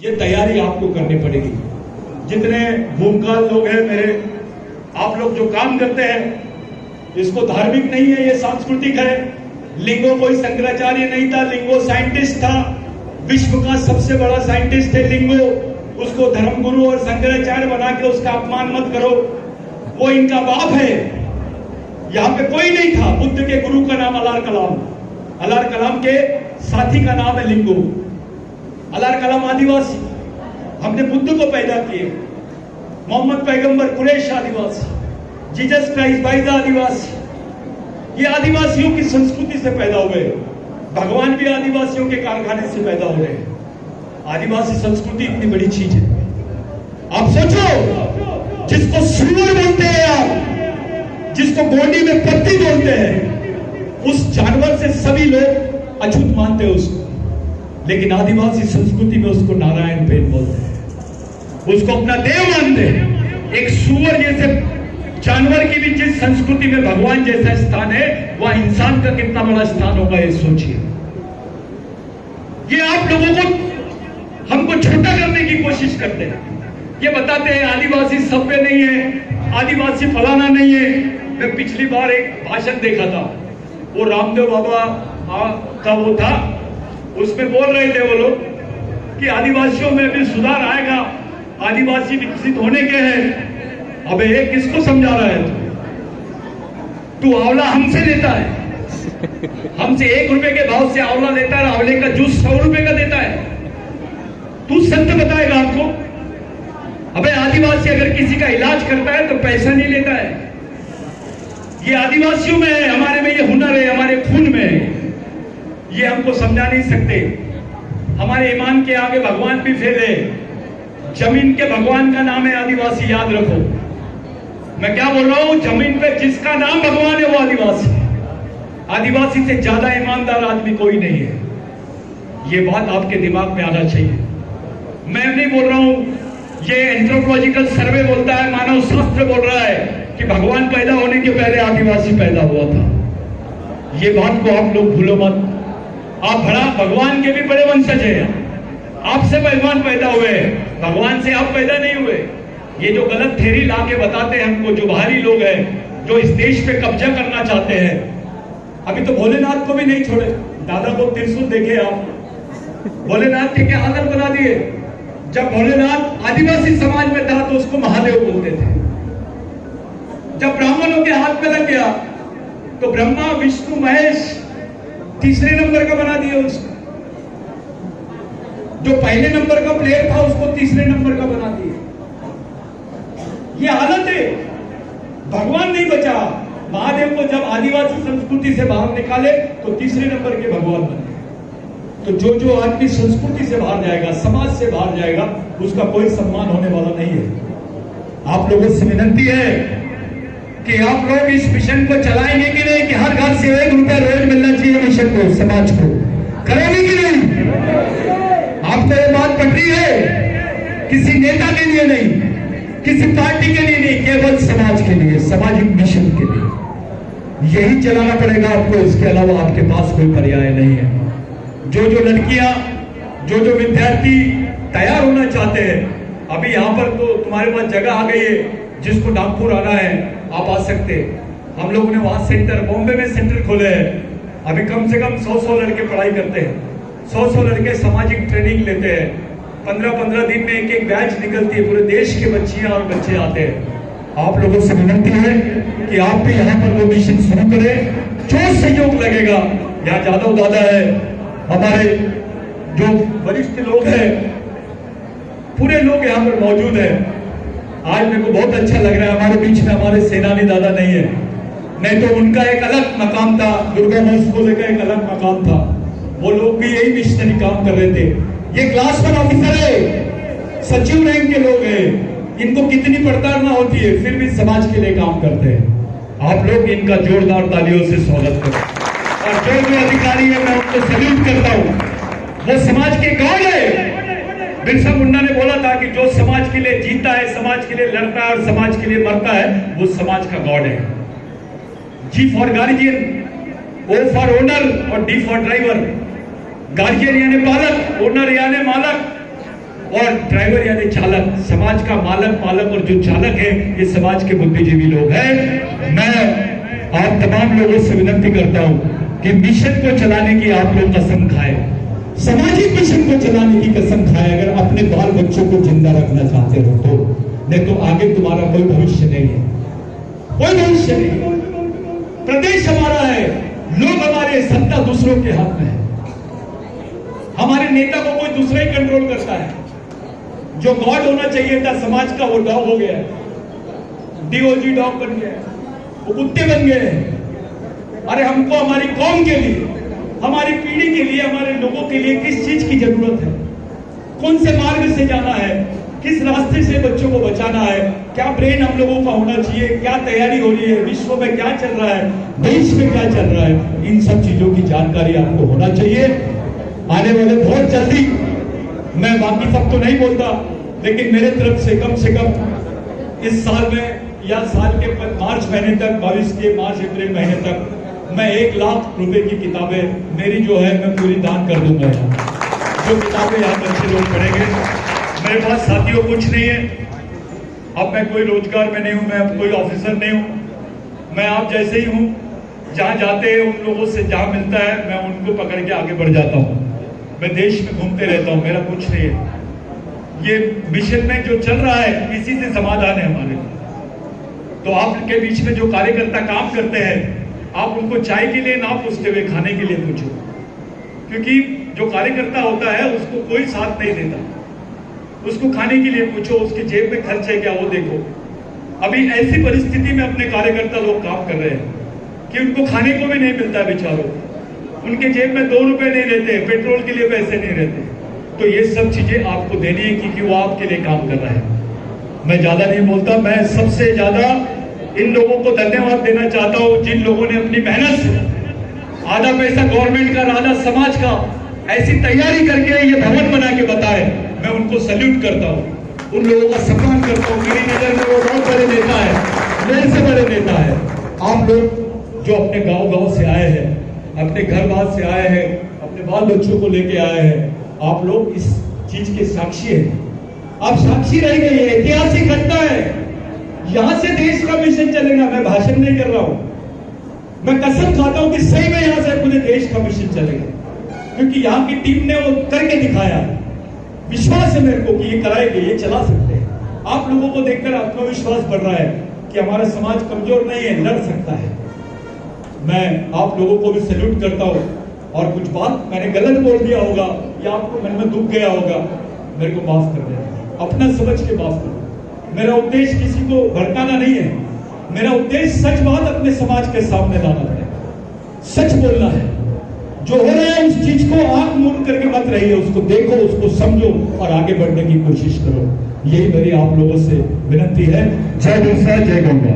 ये तैयारी आपको करनी पड़ेगी। जितने भूमकाल लोग हैं मेरे, आप लोग जो काम करते हैं, इसको धार्मिक नहीं है, ये सांस्कृतिक है। लिंगो कोई शंकराचार्य नहीं था, लिंगो साइंटिस्ट था, विश्व का सबसे बड़ा साइंटिस्ट है लिंगो। उसको धर्मगुरु और शंकराचार्य बना के उसका अपमान मत करो, वो इनका बाप है। यहाँ पे कोई नहीं था। बुद्ध के गुरु का नाम अलार कलाम, अलार कलाम के साथी का नाम है लिंगो। अलार कलाम आदिवासी, हमने बुद्ध को पैदा किए। मोहम्मद पैगंबर कुरैश आदिवासी, जीसस क्राइस्ट बाइजा आदिवासी। ये आदिवासियों की संस्कृति से पैदा हुए। भगवान भी आदिवासियों के कारखाने से पैदा हो रहे हैं। आदिवासी संस्कृति इतनी बड़ी चीज है। आप सोचो, जिसको सुअर बोलते हैं आप, जिसको गोंडी में पत्ती बोलते हैं, उस जानवर से सभी लोग अछूत मानते हैं उसको। लेकिन आदिवासी संस्कृति में उसको नारायण पेन बोलते हैं, उसको अपना देव मानते हैं। एक सुअर जैसे जानवर की भी जिस संस्कृति में भगवान जैसा स्थान है, वह इंसान का कितना बड़ा स्थान होगा, ये सोचिए। ये आप लोगों को, हमको छोटा करने की कोशिश करते हैं। ये बताते हैं आदिवासी सभ्य नहीं है, आदिवासी फलाना नहीं है। मैं पिछली बार एक भाषण देखा था, वो रामदेव बाबा का वो था, उसमें बोल रहे थे वो लोग कि आदिवासियों में भी सुधार आएगा, आदिवासी विकसित होने के हैं। अबे ये किसको समझा रहा है तू? आंवला हमसे लेता है, हमसे 1 रुपए के भाव से आंवला लेता है, आंवले का जूस 100 रुपए का देता है। तू संत बताएगा आपको? अबे आदिवासी अगर किसी का इलाज करता है तो पैसा नहीं लेता है। ये आदिवासियों में है, हमारे में ये हुनर है, हमारे खून में है। ये हमको समझा नहीं सकते। हमारे ईमान के आगे भगवान भी फेल है। जमीन के भगवान का नाम है आदिवासी, याद रखो। मैं क्या बोल रहा हूं? जमीन पे जिसका नाम भगवान है वो आदिवासी है। आदिवासी से ज्यादा ईमानदार आदमी कोई नहीं है। ये बात आपके दिमाग में आना चाहिए। मैं नहीं बोल रहा हूं, ये एंथ्रोपोलॉजिकल सर्वे बोलता है, मानव शास्त्र बोल रहा है कि भगवान पैदा होने के पहले आदिवासी पैदा हुआ था। ये बात को आप लोग भूलो मत। आप बड़ा भगवान के भी बड़े वंशज हैं। आपसे भगवान पैदा हुए, भगवान से आप पैदा नहीं हुए। ये जो गलत थ्योरी ला के बताते हैं हमको, जो बाहरी लोग हैं, जो इस देश पे कब्जा करना चाहते हैं। अभी तो भोलेनाथ को भी नहीं छोड़े। दादा को त्रिशूल देखे आप, भोलेनाथ के क्या हालत बना दिए। जब भोलेनाथ आदिवासी समाज में था तो उसको महादेव बोलते थे। जब ब्राह्मणों के हाथ में लग गया तो ब्रह्मा विष्णु महेश तीसरे नंबर का बना दिया उसको। जो पहले नंबर का प्लेयर था उसको तीसरे नंबर का बना दिया। ये हालत है। भगवान नहीं बचा। महादेव को जब आदिवासी संस्कृति से बाहर निकाले तो तीसरे नंबर के भगवान बने। तो जो आदमी संस्कृति से बाहर जाएगा, समाज से बाहर जाएगा, उसका कोई सम्मान होने वाला नहीं है। आप लोगों से विनती है कि आप लोग इस मिशन को चलाएंगे कि नहीं, कि हर घर से 1 रुपया रोज मिलना चाहिए मिशन को, समाज को। करेंगे कि नहीं? आपको ये बात पट रही है? किसी नेता के लिए नहीं, किसी पार्टी के लिए नहीं, केवल समाज के लिए, सामाजिक मिशन के लिए। यही चलाना पड़ेगा आपको, इसके अलावा आपके पास कोई पर्याय नहीं है। जो लड़कियां, जो विद्यार्थी तैयार होना चाहते हैं, अभी यहाँ पर तो तुम्हारे पास जगह आ गई है। जिसको नागपुर आना है आप आ सकते हैं। हम लोगों ने वहां सेंटर, बॉम्बे में सेंटर खोले हैं। अभी कम से कम 100 लड़के पढ़ाई करते हैं। 100 लड़के सामाजिक ट्रेनिंग लेते हैं। 15 दिन में एक बैच निकलती है। पूरे देश के बच्चियां और बच्चे आते हैं। आप लोगों से विनती है कि आप भी यहाँ पर वो मिशन शुरू करें। जो सहयोग लगेगा, यहाँ जादव दादा है, हमारे जो वरिष्ठ लोग हैं, पूरे लोग यहाँ पर मौजूद हैं। आज मेरे को बहुत अच्छा लग रहा है। हमारे बीच में हमारे सेनानी दादा नहीं है, नहीं तो उनका एक अलग मकाम था। दुर्गा महोत्सव का एक अलग मकाम था। वो लोग भी यही मिशनरी काम कर रहे थे। ये क्लास 1 ऑफिसर है, सचिव रैंक के लोग हैं। इनको कितनी प्रताड़ना होती है, फिर भी समाज के लिए काम करते हैं। आप लोग इनका जोरदार तालियों से स्वागत करें। और जो अधिकारी है मैं उनको सैल्यूट करता हूँ। वो समाज के गॉड है। बिरसा मुंडा ने बोला था कि जो समाज के लिए जीता है, समाज के लिए लड़ता है और समाज के लिए मरता है, वो समाज का गॉड है। G for guardian, O for owner और डी फॉर ड्राइवर। गार्जियन यानी पालक, ओनर यानी मालक। और ड्राइवर यानी चालक, समाज का मालक और जो चालक है ये समाज के बुद्धिजीवी लोग हैं। मैं आप तमाम लोगों से विनती करता हूं कि मिशन को चलाने की आप लोग कसम खाए, सामाजिक मिशन को चलाने की कसम खाए। अगर अपने बाल बच्चों को जिंदा रखना चाहते हो तो, नहीं तो आगे तुम्हारा कोई भविष्य नहीं है, कोई भविष्य नहीं। प्रदेश हमारा है, लोग हमारे, सत्ता दूसरों के हाथ में है। हमारे नेता को कोई दूसरा ही कंट्रोल करता है। जो गॉड होना चाहिए था समाज का वो डॉग हो गया, डीओजी डॉग बन गया, वो कुत्ते बन गए। अरे हमको हमारी कौम के लिए, हमारी पीढ़ी के लिए, हमारे लोगों के लिए किस चीज की जरूरत है, कौन से मार्ग से जाना है, किस रास्ते से बच्चों को बचाना है, क्या ब्रेन हम लोगों का होना चाहिए, क्या तैयारी हो रही है, विश्व में क्या चल रहा है, देश में क्या चल रहा है, इन सब चीजों की जानकारी आपको होना चाहिए। आने वाले बहुत जल्दी, मैं बाकी सब तो नहीं बोलता, लेकिन मेरे तरफ से कम इस साल में या साल के मार्च महीने तक, 22 के मार्च अप्रैल महीने तक मैं 1 लाख रुपए की किताबें मेरी जो है मैं पूरी दान कर दूंगा। जो किताबें यहाँ बच्चे लोग पढ़ेंगे। मेरे पास साथियों कुछ नहीं है, अब मैं कोई रोजगार में नहीं हूँ, मैं अब कोई ऑफिसर नहीं हूँ, मैं आप जैसे ही हूँ। जहाँ जाते हैं उन लोगों से जहाँ मिलता है मैं उनको पकड़ के आगे बढ़ जाता हूँ। मैं देश में घूमते रहता हूँ, मेरा कुछ नहीं है। ये मिशन में जो चल रहा है इसी से समाधान है हमारे। तो आपके बीच में जो कार्यकर्ता काम करते हैं, आप उनको चाय के लिए ना पूछते हुए खाने के लिए पूछो, क्योंकि जो कार्यकर्ता होता है उसको कोई साथ नहीं देता। उसको खाने के लिए पूछो, उसके जेब में खर्च है क्या वो देखो। अभी ऐसी परिस्थिति में अपने कार्यकर्ता लोग काम कर रहे हैं कि उनको खाने को भी नहीं मिलता बेचारों, उनके जेब में 2 रुपए नहीं रहते, पेट्रोल के लिए पैसे नहीं रहते। तो ये सब चीजें आपको देनी है क्योंकि वो आपके लिए काम कर रहा है। मैं ज्यादा नहीं बोलता, मैं सबसे ज्यादा इन लोगों को धन्यवाद देना चाहता हूं जिन लोगों ने अपनी मेहनत से आधा पैसा गवर्नमेंट का, आधा समाज का ऐसी तैयारी करके ये भवन बना के बताए। मैं उनको सैल्यूट करता हूं, उन लोगों का सम्मान करता हूं। मेरी नजर में वो बहुत बड़े नेता है, मेरे से बड़े नेता है। आप लोग जो अपने गांव से आए हैं, अपने घर बार से आए हैं, अपने बाल बच्चों को लेके आए हैं, आप लोग इस चीज के साक्षी हैं। आप साक्षी रह गए, ये ऐतिहासिक घटना है। यहां से देश का मिशन चलेगा। मैं भाषण नहीं कर रहा हूं, मैं कसम खाता हूं कि सही में यहां से पूरे देश का मिशन चलेगा, क्योंकि यहां की टीम ने वो करके दिखाया। विश्वास है मेरे को कि ये कराएंगे, ये चला सकते हैं। आप लोगों को देखकर आत्मविश्वास बढ़ रहा है कि हमारा समाज कमजोर नहीं है, लड़ सकता है। मैं आप लोगों को भी सैल्यूट करता हूं। और कुछ बात मैंने गलत बोल दिया होगा या आपको मन में दुख गया होगा, मेरे को माफ कर देना, अपना समझ के माफ कर। मेरा उद्देश्य किसी को भड़काना नहीं है, मेरा उद्देश्य सच बात अपने समाज के सामने लाना है, सच बोलना है। जो हो रहा है उस चीज को आंख मूंद करके मत रहिए, उसको देखो, उसको समझो और आगे बढ़ने की कोशिश करो। यही मेरी आप लोगों से विनती है। जय बिरसा, जय गंगा।